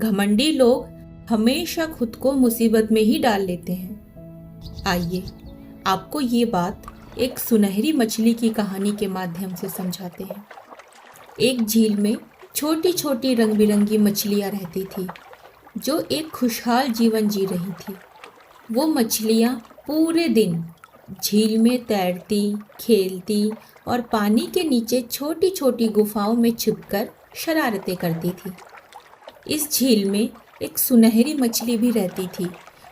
घमंडी लोग हमेशा खुद को मुसीबत में ही डाल लेते हैं। आइए आपको ये बात एक सुनहरी मछली की कहानी के माध्यम से समझाते हैं। एक झील में छोटी छोटी रंग बिरंगी मछलियाँ रहती थी जो एक खुशहाल जीवन जी रही थी। वो मछलियाँ पूरे दिन झील में तैरती, खेलती और पानी के नीचे छोटी छोटी गुफाओं में छिपकर शरारतें करती थी। इस झील में एक सुनहरी मछली भी रहती थी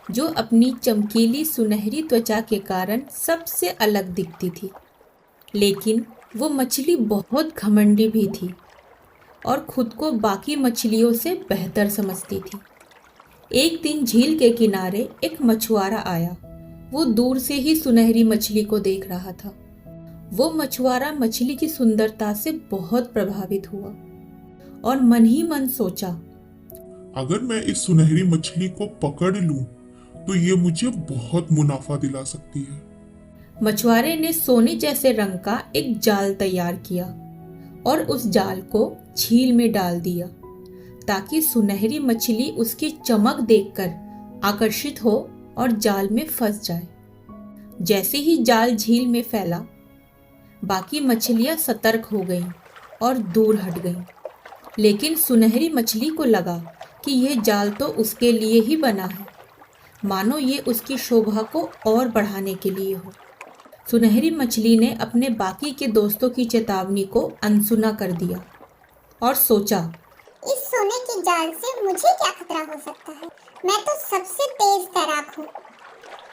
जो अपनी चमकीली सुनहरी त्वचा के कारण सबसे अलग दिखती थी। लेकिन वो मछली बहुत घमंडी भी थी और खुद को बाकी मछलियों से बेहतर समझती थी। एक दिन झील के किनारे एक मछुआरा आया। वो दूर से ही सुनहरी मछली को देख रहा था। वो मछुआरा मछली की सुंदरता से बहुत प्रभावित हुआ और मन ही मन सोचा, अगर मैं इस सुनहरी मछली को पकड़ लूं, तो ये मुझे बहुत मुनाफा दिला सकती है। मछुआरे ने सोने जैसे रंग का एक जाल तैयार किया और उस जाल को झील में डाल दिया ताकि सुनहरी मछली उसकी चमक देखकर आकर्षित हो और जाल में फंस जाए। जैसे ही जाल झील में फैला, बाकी मछलियां सतर्क हो गईं और दूर हट गईं। लेकिन सुनहरी मछली को लगा कि यह जाल तो उसके लिए ही बना है, मानो ये उसकी शोभा को और बढ़ाने के लिए हो। सुनहरी मछली ने अपने बाकी के दोस्तों की चेतावनी को अनसुना कर दिया और सोचा, इस सोने के जाल से मुझे क्या खतरा हो सकता है? मैं तो सबसे तेज तैराक हूँ,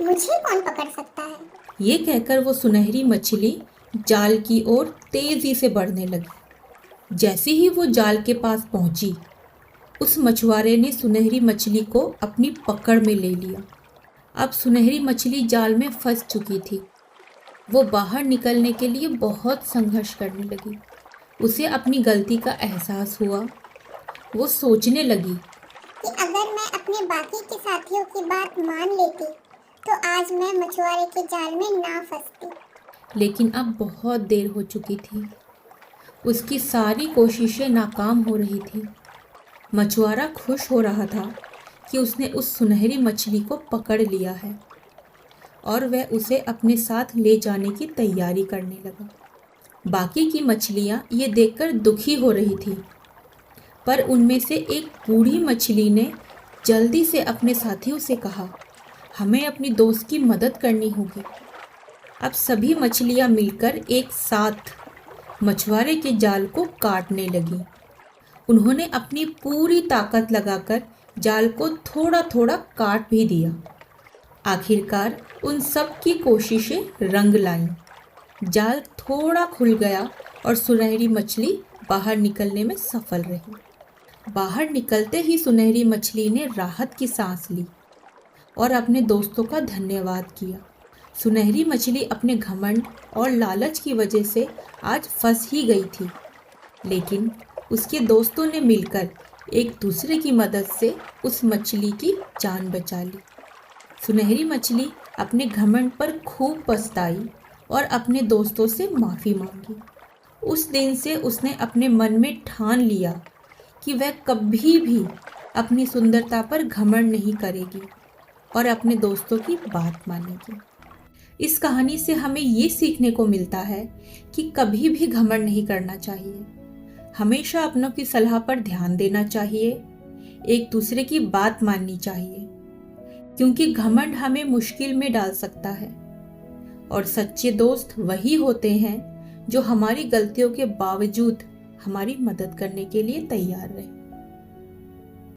मुझे कौन पकड़ सकता है? ये कहकर वो सुनहरी मछली जाल की ओर तेजी से बढ़ने लगी। जैसे ही वो जाल के पास पहुंची, उस मछुआरे ने सुनहरी मछली को अपनी पकड़ में ले लिया। अब सुनहरी मछली जाल में फंस चुकी थी। वो बाहर निकलने के लिए बहुत संघर्ष करने लगी। उसे अपनी गलती का एहसास हुआ। वो सोचने लगी कि अगर मैं अपने बाकी के साथियों की बात मान लेती तो आज मैं मछुआरे के जाल में ना फंसती। लेकिन अब बहुत देर हो चुकी थी। उसकी सारी कोशिशें नाकाम हो रही थी। मछुआरा खुश हो रहा था कि उसने उस सुनहरी मछली को पकड़ लिया है और वह उसे अपने साथ ले जाने की तैयारी करने लगा। बाकी की मछलियाँ ये देखकर दुखी हो रही थी, पर उनमें से एक बूढ़ी मछली ने जल्दी से अपने साथियों से कहा, हमें अपनी दोस्त की मदद करनी होगी। अब सभी मछलियाँ मिलकर एक साथ मछुआरे के जाल को काटने लगीं। उन्होंने अपनी पूरी ताकत लगाकर जाल को थोड़ा थोड़ा काट भी दिया। आखिरकार उन सब की कोशिशें रंग लाईं। जाल थोड़ा खुल गया और सुनहरी मछली बाहर निकलने में सफल रही। बाहर निकलते ही सुनहरी मछली ने राहत की सांस ली और अपने दोस्तों का धन्यवाद किया। सुनहरी मछली अपने घमंड और लालच की वजह से आज फंस ही गई थी, लेकिन उसके दोस्तों ने मिलकर एक दूसरे की मदद से उस मछली की जान बचा ली। सुनहरी मछली अपने घमंड पर खूब पछताई और अपने दोस्तों से माफ़ी मांगी। उस दिन से उसने अपने मन में ठान लिया कि वह कभी भी अपनी सुंदरता पर घमंड नहीं करेगी और अपने दोस्तों की बात मानेगी। इस कहानी से हमें ये सीखने को मिलता है कि कभी भी घमंड नहीं करना चाहिए। हमेशा अपनों की सलाह पर ध्यान देना चाहिए, एक दूसरे की बात माननी चाहिए, क्योंकि घमंड हमें मुश्किल में डाल सकता है और सच्चे दोस्त वही होते हैं जो हमारी गलतियों के बावजूद हमारी मदद करने के लिए तैयार रहे।